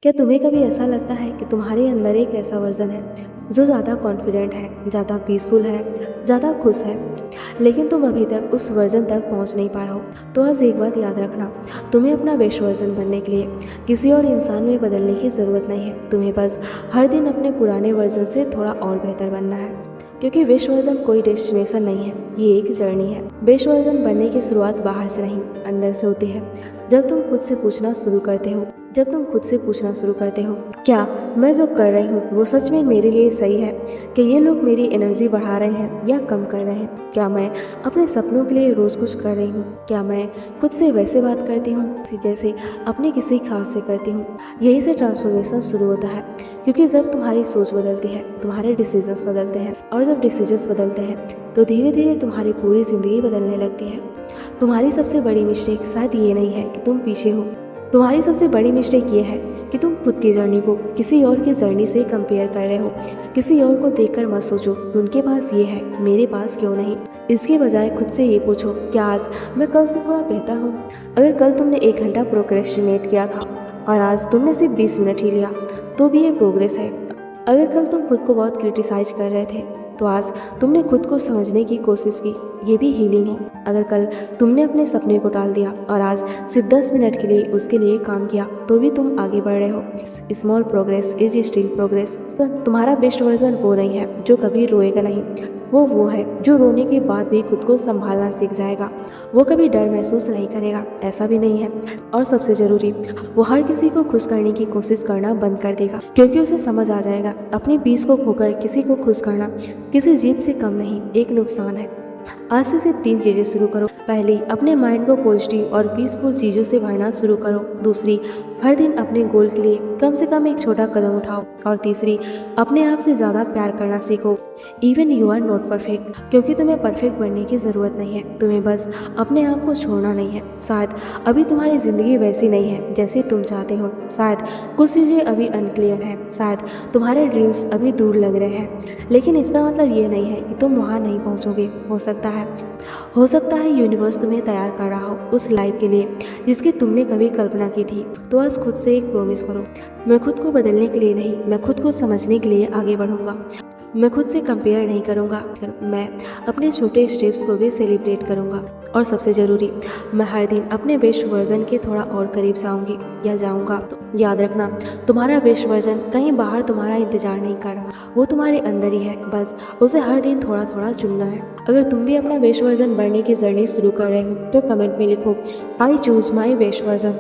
क्या तुम्हें कभी ऐसा लगता है कि तुम्हारे अंदर एक ऐसा वर्जन है जो ज़्यादा कॉन्फिडेंट है, ज़्यादा पीसफुल है, ज़्यादा खुश है, लेकिन तुम अभी तक उस वर्जन तक पहुंच नहीं पाए हो? तो आज एक बात याद रखना, तुम्हें अपना बेस्ट वर्जन बनने के लिए किसी और इंसान में बदलने की ज़रूरत नहीं है। तुम्हें बस हर दिन अपने पुराने वर्जन से थोड़ा और बेहतर बनना है, क्योंकि बेस्ट वर्जन कोई डेस्टिनेशन नहीं है, ये एक जर्नी है। बेस्ट वर्जन बनने की शुरुआत बाहर से नहीं, अंदर से होती है। जब तुम खुद से पूछना शुरू करते हो जब तुम खुद से पूछना शुरू करते हो, क्या मैं जो कर रही हूँ वो सच में मेरे लिए सही है? कि ये लोग मेरी एनर्जी बढ़ा रहे हैं या कम कर रहे हैं? क्या मैं अपने सपनों के लिए रोज़ कुछ कर रही हूँ? क्या मैं खुद से वैसे बात करती हूँ जैसे अपने किसी खास से करती हूँ? यही से ट्रांसफॉर्मेशन शुरू होता है, क्योंकि जब तुम्हारी सोच बदलती है, तुम्हारे डिसीजंस बदलते हैं, और जब डिसीजंस बदलते हैं तो धीरे धीरे तुम्हारी पूरी ज़िंदगी बदलने लगती है। तुम्हारी सबसे बड़ी मिस्टेक शायद ये नहीं है कि तुम पीछे हो, तुम्हारी सबसे बड़ी मिस्टेक ये है कि तुम खुद की जर्नी को किसी और की जर्नी से कंपेयर कर रहे हो। किसी और को देखकर मत सोचो कि उनके पास ये है, मेरे पास क्यों नहीं। इसके बजाय खुद से ये पूछो, क्या आज मैं कल से थोड़ा बेहतर हूँ? अगर कल तुमने 1 घंटा प्रोक्रेस्टिनेट किया था और आज तुमने सिर्फ 20 मिनट ही लिया, तो भी ये प्रोग्रेस है। अगर कल तुम खुद को बहुत क्रिटिसाइज कर रहे थे, तो आज तुमने खुद को समझने की कोशिश की, ये भी हीलिंग है। अगर कल तुमने अपने सपने को टाल दिया और आज सिर्फ 10 मिनट के लिए उसके लिए काम किया, तो भी तुम आगे बढ़ रहे हो। Small progress is still progress. तुम्हारा बेस्ट वर्जन वो नहीं है जो कभी रोएगा नहीं, वो है जो रोने के बाद भी खुद को संभालना सीख जाएगा। वो कभी डर महसूस नहीं करेगा, ऐसा भी नहीं है। और सबसे ज़रूरी, वो हर किसी को खुश करने की कोशिश करना बंद कर देगा, क्योंकि उसे समझ आ जाएगा अपनी पीस को खोकर किसी को खुश करना किसी जीत से कम नहीं, एक नुकसान है। आज से सिर्फ 3 चीज़ें शुरू करो। पहली, अपने माइंड को पॉजिटिव और पीसफुल चीज़ों से भरना शुरू करो। दूसरी, हर दिन अपने गोल के लिए कम से कम एक छोटा कदम उठाओ। और तीसरी, अपने आप से ज़्यादा प्यार करना सीखो। Even you are not perfect, क्योंकि तुम्हें परफेक्ट बनने की ज़रूरत नहीं है। तुम्हें बस अपने आप को छोड़ना नहीं है। शायद अभी तुम्हारी ज़िंदगी वैसी नहीं है जैसी तुम चाहते हो। शायद कुछ चीज़ें अभी अनक्लियर हैं। शायद तुम्हारे ड्रीम्स अभी दूर लग रहे हैं, लेकिन इसका मतलब ये नहीं है कि तुम वहाँ नहीं पहुँचोगे। हो सकता है यूनिवर्स तुम्हें तैयार कर रहा हो उस लाइफ के लिए जिसकी तुमने कभी कल्पना की थी। तो आज खुद से एक प्रॉमिस करो, मैं खुद को बदलने के लिए नहीं, मैं खुद को समझने के लिए आगे बढ़ूंगा। मैं खुद से कंपेयर नहीं करूंगा, मैं अपने छोटे स्टेप्स को भी सेलिब्रेट करूंगा। और सबसे ज़रूरी, मैं हर दिन अपने बेस्ट वर्जन के थोड़ा और करीब जाऊंगी या जाऊंगा। तो याद रखना, तुम्हारा बेस्ट वर्जन कहीं बाहर तुम्हारा इंतजार नहीं कर रहा, वो तुम्हारे अंदर ही है। बस उसे हर दिन थोड़ा थोड़ा चुनना है। अगर तुम भी अपना बेस्ट वर्जन बनने की जर्नी शुरू कर रहे हो, तो कमेंट में लिखो, I choose my best version.